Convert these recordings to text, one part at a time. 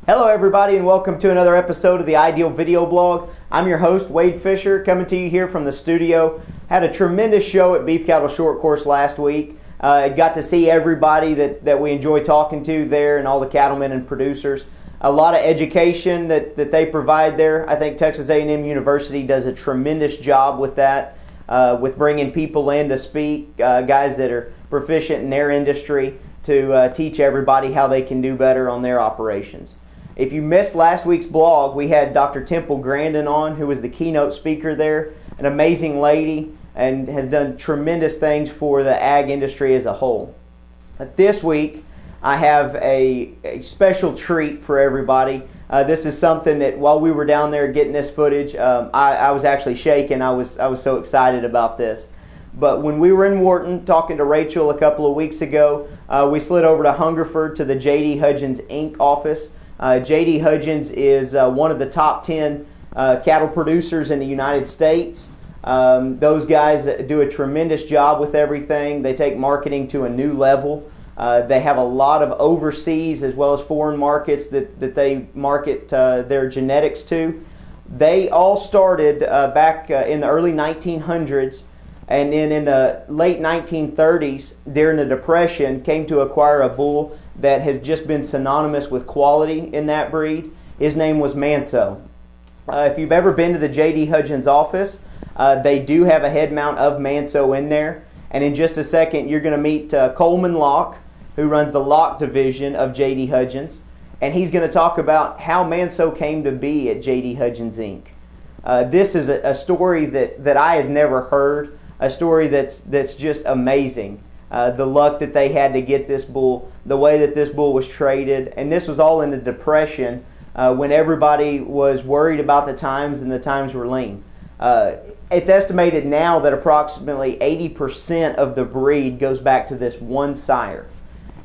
Hello everybody and welcome to another episode of the Ideal Video Blog. I'm your host Wade Fisher, coming to you here from the studio. Had a tremendous show at Beef Cattle Short Course last week. Got to see everybody that we enjoy talking to there and all the cattlemen and producers. A lot of education that they provide there. I think Texas A&M University does a tremendous job with that, with bringing people in to speak, guys that are proficient in their industry to teach everybody how they can do better on their operations. If you missed last week's blog, we had Dr. Temple Grandin on, who was the keynote speaker there, an amazing lady, and has done tremendous things for the ag industry as a whole. But this week, I have a special treat for everybody. This is something that while we were down there getting this footage, I was actually shaking. I was so excited about this. But when we were in Wharton talking to Rachel a couple of weeks ago, we slid over to Hungerford to the J.D. Hudgins Inc. office. J.D. Hudgins is one of the top 10 cattle producers in the United States. Those guys do a tremendous job with everything. They take marketing to a new level. They have a lot of overseas as well as foreign markets that they market their genetics to. They all started back in the early 1900s, and then in the late 1930s, during the Depression, came to acquire a bull that has just been synonymous with quality in that breed. His name was Manso. If you've ever been to the J.D. Hudgins office, they do have a head mount of Manso in there. And in just a second, you're going to meet Coleman Locke, who runs the Locke division of J.D. Hudgins. And he's going to talk about how Manso came to be at J.D. Hudgins, Inc. This is a story that I had never heard, a story that's just amazing. The luck that they had to get this bull, the way that this bull was traded, and this was all in the Depression when everybody was worried about the times and the times were lean. It's estimated now that approximately 80% of the breed goes back to this one sire.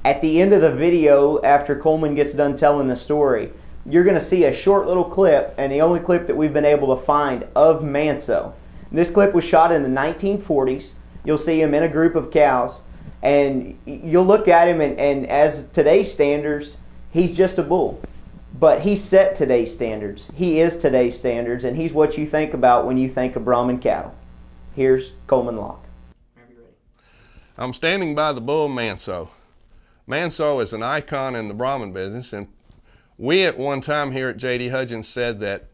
At the end of the video, after Coleman gets done telling the story, you're going to see a short little clip, and the only clip that we've been able to find of Manso. This clip was shot in the 1940s. You'll see him in a group of cows. And you'll look at him, and as today's standards, he's just a bull. But he set today's standards. He is today's standards, and he's what you think about when you think of Brahman cattle. Here's Coleman Locke. I'm standing by the bull Manso. Manso is an icon in the Brahman business, and we at one time here at J.D. Hudgins said that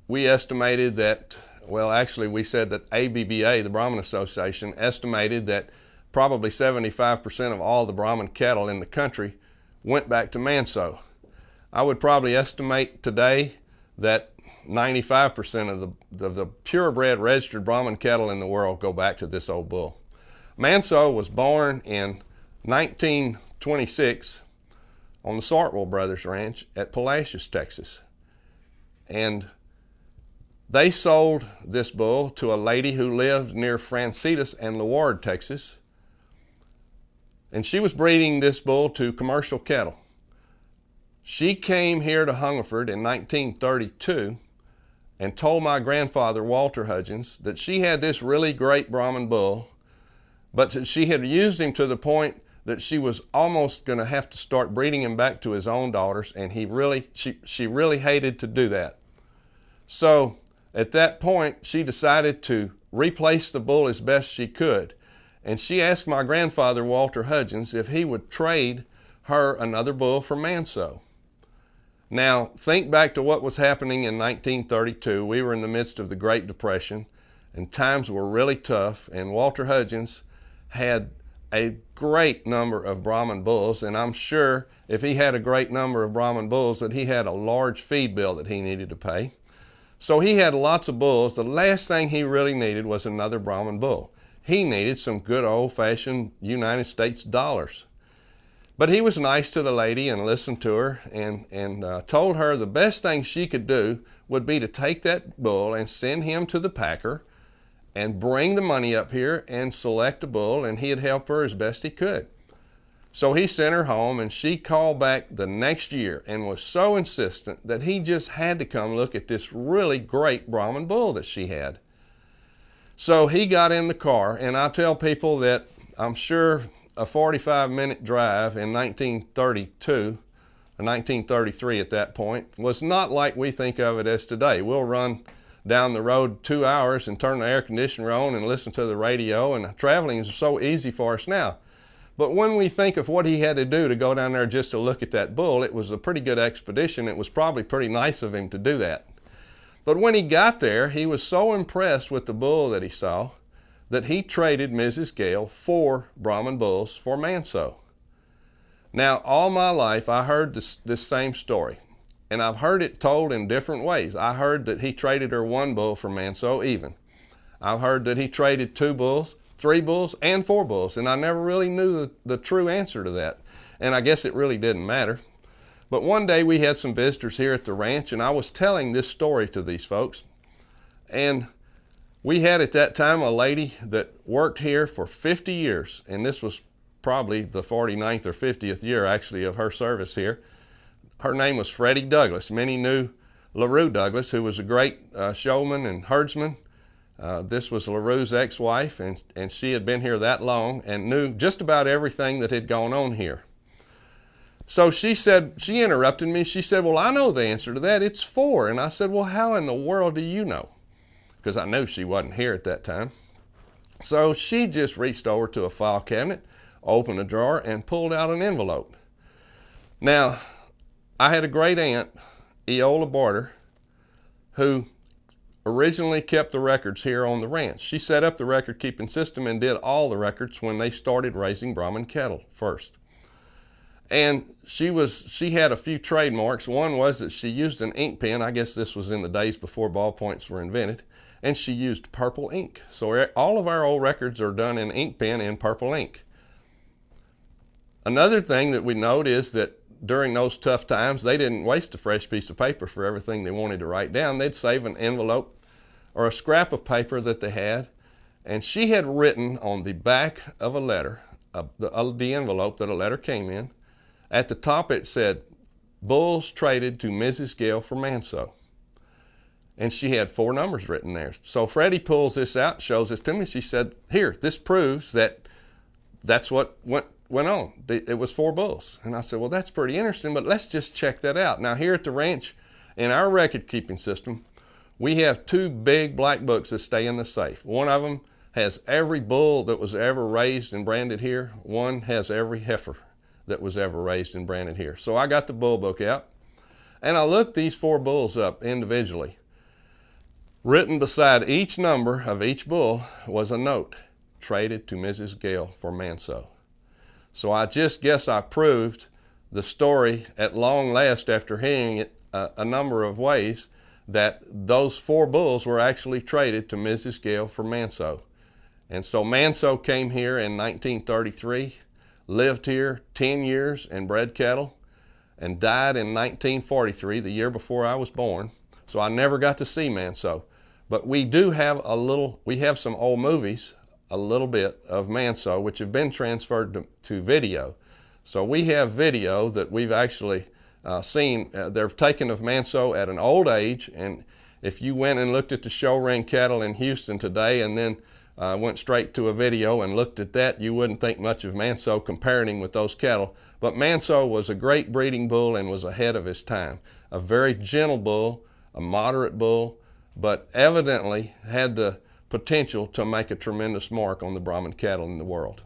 we estimated that, well, actually we said that ABBA, the Brahman Association, estimated that probably 75% of all the Brahman cattle in the country went back to Manso. I would probably estimate today that 95% of the purebred registered Brahman cattle in the world go back to this old bull. Manso was born in 1926 on the Sartwell Brothers Ranch at Palacios, Texas. And they sold this bull to a lady who lived near Francitas and Leward, Texas. And she was breeding this bull to commercial cattle. She came here to Hungerford in 1932 and told my grandfather, Walter Hudgins, that she had this really great Brahman bull, but that she had used him to the point that she was almost going to have to start breeding him back to his own daughters, and she really hated to do that. So at that point, she decided to replace the bull as best she could. And she asked my grandfather, Walter Hudgins, if he would trade her another bull for Manso. Now, think back to what was happening in 1932. We were in the midst of the Great Depression, and times were really tough, and Walter Hudgins had a great number of Brahman bulls, and I'm sure if he had a great number of Brahman bulls that he had a large feed bill that he needed to pay. So he had lots of bulls. The last thing he really needed was another Brahman bull. He needed some good old-fashioned United States dollars. But he was nice to the lady and listened to her and told her the best thing she could do would be to take that bull and send him to the packer and bring the money up here and select a bull, and he'd help her as best he could. So he sent her home, and she called back the next year and was so insistent that he just had to come look at this really great Brahman bull that she had. So he got in the car, and I tell people that I'm sure a 45-minute drive in 1932 1933 at that point, was not like we think of it as today. We'll run down the road 2 hours and turn the air conditioner on and listen to the radio, and traveling is so easy for us now. But when we think of what he had to do to go down there just to look at that bull, it was a pretty good expedition. It was probably pretty nice of him to do that. But when he got there, he was so impressed with the bull that he saw that he traded Mrs. Gale 4 Brahman bulls for Manso. Now, all my life I heard this same story, and I've heard it told in different ways. I heard that he traded her 1 bull for Manso even. I've heard that he traded 2 bulls, 3 bulls, and 4 bulls, and I never really knew the true answer to that. And I guess it really didn't matter. But one day we had some visitors here at the ranch, and I was telling this story to these folks. And we had at that time a lady that worked here for 50 years, and this was probably the 49th or 50th year actually of her service here. Her name was Freddie Douglas. Many knew LaRue Douglas, who was a great showman and herdsman. This was LaRue's ex-wife, and she had been here that long and knew just about everything that had gone on here. So she interrupted me. She said, well, I know the answer to that. It's 4. And I said, well, how in the world do you know? Because I knew she wasn't here at that time. So she just reached over to a file cabinet, opened a drawer, and pulled out an envelope. Now, I had a great aunt, Eola Barter, who originally kept the records here on the ranch. She set up the record-keeping system and did all the records when they started raising Brahman cattle first. And she had a few trademarks. One was that she used an ink pen. I guess this was in the days before ballpoints were invented. And she used purple ink. So all of our old records are done in ink pen and purple ink. Another thing that we note is that during those tough times, they didn't waste a fresh piece of paper for everything they wanted to write down. They'd save an envelope or a scrap of paper that they had. And she had written on the back of a letter, the envelope that a letter came in, at the top it said, bulls traded to Mrs. Gale for Manso. And she had 4 numbers written there. So Freddie pulls this out, shows this to me. She said, here, this proves that that's what went on. It was 4 bulls. And I said, well, that's pretty interesting, but let's just check that out. Now here at the ranch, in our record keeping system, we have 2 big black books that stay in the safe. One of them has every bull that was ever raised and branded here. One has every heifer that was ever raised and branded here. So I got the bull book out, and I looked these 4 bulls up individually. Written beside each number of each bull was a note, traded to Mrs. Gale for Manso. So I just guess I proved the story at long last after hearing it a number of ways that those 4 bulls were actually traded to Mrs. Gale for Manso. And so Manso came here in 1933, lived here 10 years and bred cattle, and died in 1943, the year before I was born. So I never got to see Manso. But we do have we have some old movies, a little bit of Manso, which have been transferred to video. So we have video that we've actually seen. They're taken of Manso at an old age, and if you went and looked at the show ring cattle in Houston today and then went straight to a video and looked at that, you wouldn't think much of Manso comparing him with those cattle. But Manso was a great breeding bull and was ahead of his time. A very gentle bull, a moderate bull, but evidently had the potential to make a tremendous mark on the Brahman cattle in the world.